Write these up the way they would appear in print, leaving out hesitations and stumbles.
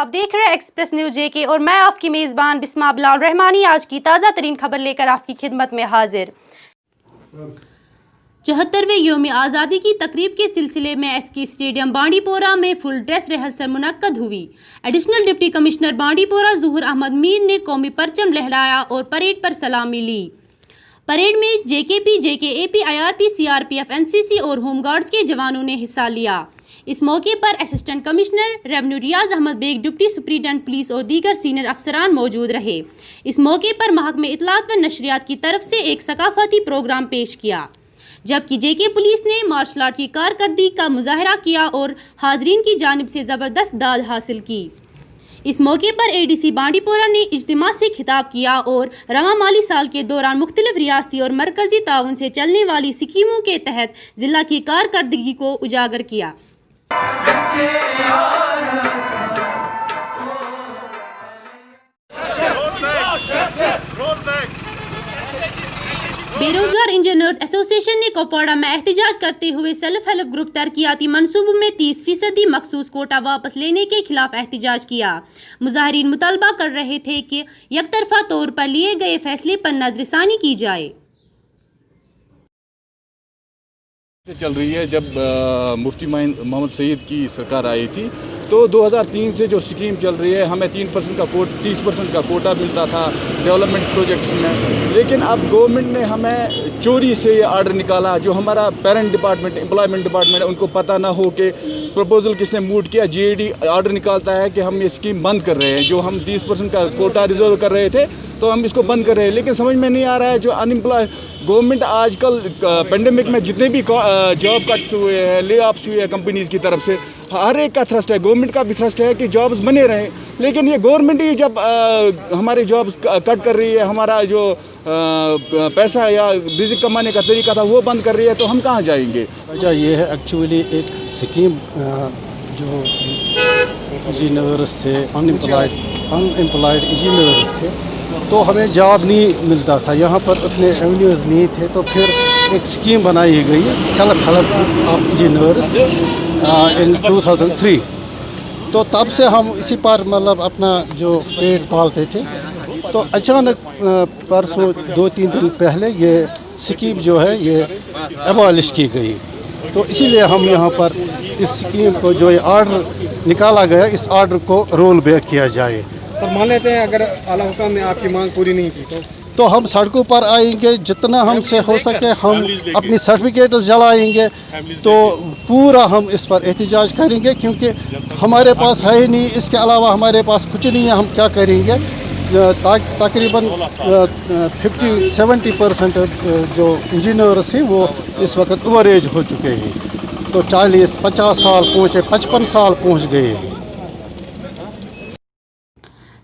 आप देख रहे हैं एक्सप्रेस न्यूज जेके और मैं आपकी मेज़बान बिस्मा बिलाल रहमानी आज की ताज़ा तरीन खबर लेकर आपकी खिदमत में हाजिर। 74वें योम आज़ादी की तकरीब के सिलसिले में एसके स्टेडियम बांडीपोरा में फुल ड्रेस रिहर्सल मुनक्कद हुई। Additional deputy commissioner Bandipora Zahoor Ahmad Mir ने कौमी परचम लहराया और परेड पर सलामी ली। परेड में JKP, JKAP, IRP, CRPF, NCC और होमगार्ड्स के जवानों ने हिस्सा लिया। इस मौके पर assistant commissioner revenue Riyaz Ahmad Beg, deputy superintendent police और दीगर सीनियर अफसरान मौजूद रहे। इस मौके पर महकमे इत्तलात व नशरियात की तरफ से एक सकाफती प्रोग्राम पेश किया, जबकि जेके पुलिस ने मार्शल आर्ट की कारकर्दगी का मुजाहरा किया और हाजरीन की जानिब से ज़बरदस्त दाद हासिल की। इस मौके पर एडीसी बांडीपोरा ने इज्तिमा से खिताब किया और रवां माली साल के दौरान मुख्तलिफ रियासती और मरकजी ताउन से चलने वाली स्कीमों के तहत ज़िला की कारकर्दगी को उजागर किया। बेरोजगार इंजीनियर्स एसोसिएशन ने कुपवाड़ा में एहतजाज करते हुए सेल्फ हेल्प ग्रुप तरक्याती मंसूबों में 30% मखसूस कोटा वापस लेने के खिलाफ एहतजाज किया। मुजाहिरीन मुतालबा कर रहे थे कि यकतरफा तौर पर लिए गए फैसले पर नजरसानी की जाए। चल रही है जब मुफ्ती मोहम्मद सईद की सरकार आई थी तो 2003 से जो स्कीम चल रही है, हमें 30% का कोटा मिलता था डेवलपमेंट प्रोजेक्ट्स में, लेकिन अब गवर्नमेंट ने हमें चोरी से ये आर्डर निकाला। जो हमारा पेरेंट डिपार्टमेंट, एम्प्लॉयमेंट डिपार्टमेंट है, उनको पता ना हो कि प्रपोजल किसने मूड किया, जीएडी आर्डर निकालता है कि हम ये स्कीम बंद कर रहे हैं। जो हम 30% का कोटा रिजर्व कर रहे थे तो हम इसको बंद कर रहे हैं, लेकिन समझ में नहीं आ रहा है। जो अनएम्प्लॉय गवर्नमेंट आजकल पेंडेमिक में जितने भी जॉब कट्स हुए हैं, ले ऑफ्स हुए हैं कंपनीज़ की तरफ से, हर एक का थ्रस्ट है, गवर्नमेंट का भी थ्रस्ट है कि जॉब्स बने रहें, लेकिन ये गवर्नमेंट ही जब हमारे जॉब्स कट कर रही है, हमारा जो पैसा या रिज़्क़ कमाने का तरीका था वो बंद कर रही है, तो हम कहाँ जाएंगे। वजह ये है एक्चुअली एक स्कीम जो इंजीनियर्स थे, अनएम्प्लॉयड इंजीनियर्स थे, तो हमें जॉब नहीं मिलता था, यहाँ पर उतने एवेन्यूज़ नहीं थे, तो फिर एक स्कीम बनाई गई सेल्फ हेल्प ऑफ इंजीनियर्स इन 2003। तो तब से हम इसी पर मतलब अपना जो पेट पालते थे। तो अचानक परसों 2-3 दिन पहले ये स्कीम जो है ये एबॉलिश की गई, तो इसीलिए हम यहाँ पर इस स्कीम को जो ये आर्डर निकाला गया, इस आर्डर को रोल बैक किया जाए। सर मान लेते हैं अगर आला हुकाम ने आपकी मांग पूरी नहीं की तो हम सड़कों पर आएंगे, जितना हमसे हो सके हम अपनी सर्टिफिकेट्स जलाएंगे, तो पूरा हम इस पर एहतजाज करेंगे, क्योंकि हमारे पास है ही नहीं, इसके अलावा हमारे पास कुछ नहीं है। हम क्या करेंगे? तकरीबन 50-70% जो इंजीनियर्स हैं वो इस वक्त ओवर एज हो चुके हैं, तो 40-50 साल पहुँचे, 55 साल पहुँच गए हैं।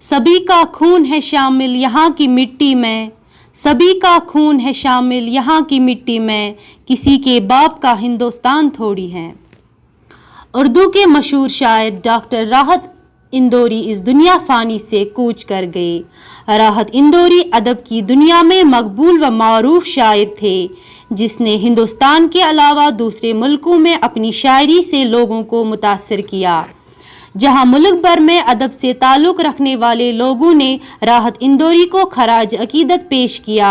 सभी का खून है शामिल यहाँ की मिट्टी में, सभी का खून है शामिल यहाँ की मिट्टी में, किसी के बाप का हिंदुस्तान थोड़ी है। उर्दू के मशहूर शायर डॉक्टर राहत इंदौरी इस दुनिया फ़ानी से कूच कर गए। राहत इंदौरी अदब की दुनिया में मकबूल व मारूफ शायर थे, जिसने हिंदुस्तान के अलावा दूसरे मुल्कों में अपनी शायरी से लोगों को मुतासिर किया। जहां मुल्क भर में अदब से ताल्लुक़ रखने वाले लोगों ने राहत इंदौरी को खराज अकीदत पेश किया,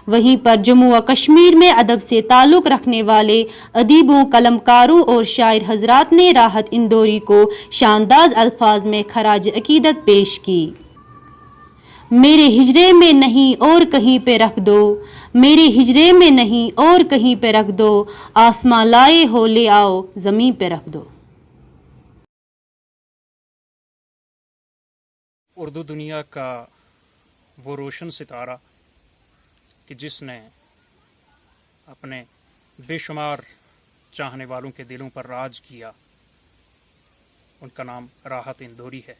वहीं पर जम्मू व कश्मीर में अदब से ताल्लुक़ रखने वाले अदीबों, कलमकारों और शायर हजरात ने राहत इंदौरी को शानदार अल्फाज में खराज अकीदत पेश की। मेरे हिजरे में नहीं और कहीं पे रख दो, मेरे हिजरे में नहीं और कहीं पे रख दो, आसमां लाए हो ले आओ ज़मीं पे रख दो। उर्दू दुनिया का वो रोशन सितारा कि जिसने अपने बेशुमार चाहने वालों के दिलों पर राज किया, उनका नाम राहत इंदौरी है।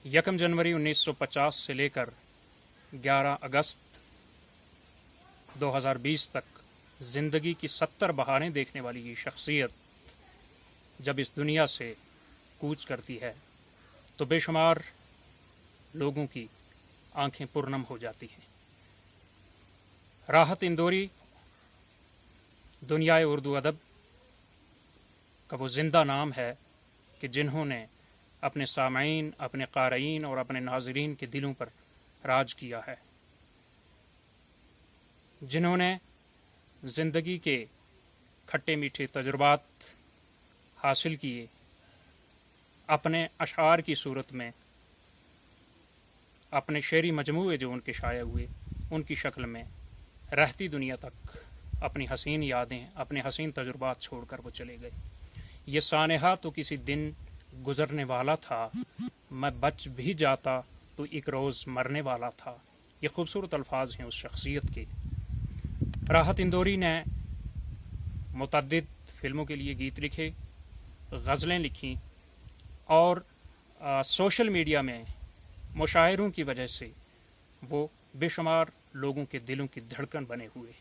1 जनवरी 1950 से लेकर 11 अगस्त 2020 तक ज़िंदगी की 70 बहारें देखने वाली ये शख्सियत जब इस दुनिया से कूच करती है तो बेशुमार लोगों की आंखें पुरनम हो जाती हैं। राहत इंदौरी दुनियाए उर्दू अदब का वो जिंदा नाम है کہ جنہوں نے اپنے سامعین، اپنے قارئین اور اپنے ناظرین کے دلوں پر راج کیا ہے، جنہوں نے زندگی کے کھٹے میٹھے تجربات حاصل کیے، اپنے اشعار کی صورت میں اپنے شعری مجموعے جو ان کے شائع ہوئے ان کی شکل میں رہتی دنیا تک اپنی حسین یادیں، اپنے حسین تجربات چھوڑ کر وہ چلے گئے۔ یہ سانحہ تو کسی دن گزرنے والا تھا، میں بچ بھی جاتا تو ایک روز مرنے والا تھا۔ یہ خوبصورت الفاظ ہیں اس شخصیت کے۔ راحت اندوری نے متعدد فلموں کے لیے گیت لکھے، غزلیں لکھیں، اور سوشل میڈیا میں مشاعروں کی وجہ سے وہ بے شمار لوگوں کے دلوں کی دھڑکن بنے ہوئے۔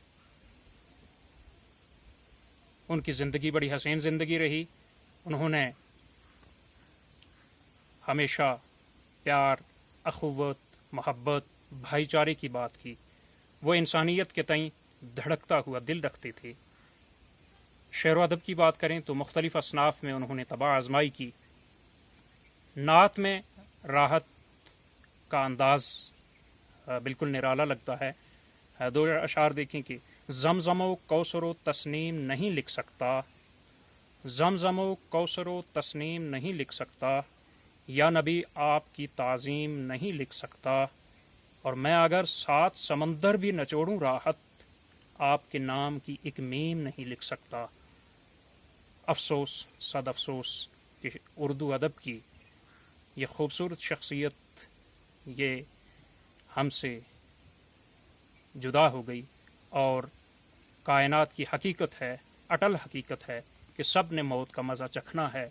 ان کی زندگی بڑی حسین زندگی رہی۔ انہوں نے ہمیشہ پیار، اخوت، محبت، بھائی چارے کی بات کی۔ وہ انسانیت کے تئیں دھڑکتا ہوا دل رکھتے تھے۔ شعر و ادب کی بات کریں تو مختلف اصناف میں انہوں نے طبع آزمائی کی۔ نعت میں راحت کا انداز بالکل نرالا لگتا ہے۔ دو اشعار دیکھیں کہ زمزم و کوثر و تسنیم نہیں لکھ سکتا، زمزم و کوثر و تسنیم نہیں لکھ سکتا، یا نبی آپ کی تعظیم نہیں لکھ سکتا، اور میں اگر 7 سمندر بھی نچوڑوں راحت، آپ کے نام کی ایک میم نہیں لکھ سکتا۔ افسوس، صد افسوس کہ اردو ادب کی یہ خوبصورت شخصیت یہ ہم سے جدا ہو گئی، اور کائنات کی حقیقت ہے، اٹل حقیقت ہے کہ سب نے موت کا مزہ چکھنا ہے۔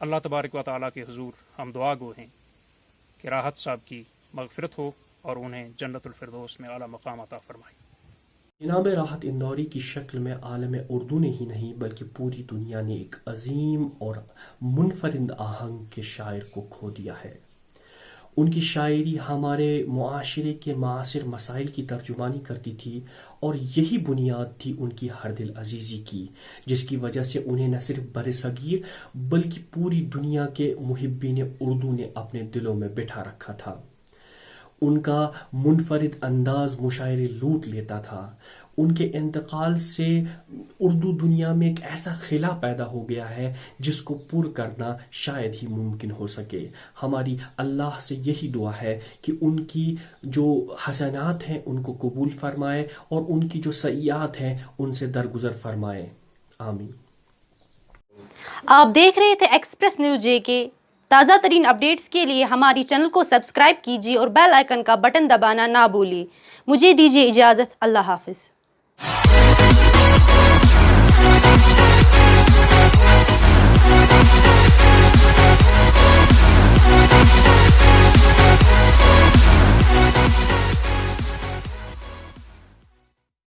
اللہ تبارک و تعالیٰ کے حضور ہم دعا گو ہیں کہ راحت صاحب کی مغفرت ہو اور انہیں جنت الفردوس میں اعلیٰ مقام عطا فرمائے۔ جناب راحت اندوری کی شکل میں عالم اردو نے ہی نہیں بلکہ پوری دنیا نے ایک عظیم اور منفرد آہنگ کے شاعر کو کھو دیا ہے۔ ان کی شاعری ہمارے معاشرے کے معاصر مسائل کی ترجمانی کرتی تھی، اور یہی بنیاد تھی ان کی ہر دل عزیزی کی، جس کی وجہ سے انہیں نہ صرف بر صغیر بلکہ پوری دنیا کے محبین اردو نے اپنے دلوں میں بٹھا رکھا تھا۔ ان کا منفرد انداز مشاعرے لوٹ لیتا تھا۔ ان کے انتقال سے اردو دنیا میں ایک ایسا خلا پیدا ہو گیا ہے جس کو پر کرنا شاید ہی ممکن ہو سکے۔ ہماری اللہ سے یہی دعا ہے کہ ان کی جو حسنات ہیں ان کو قبول فرمائے، اور ان کی جو سیئات ہیں ان سے درگزر فرمائے۔ آمین۔ آپ دیکھ رہے تھے ایکسپریس نیوز جے کے۔ تازہ ترین اپڈیٹس کے لیے ہماری چینل کو سبسکرائب کیجیے اور بیل آئیکن کا بٹن دبانا نہ بھولیں۔ مجھے دیجیے اجازت۔ اللہ حافظ۔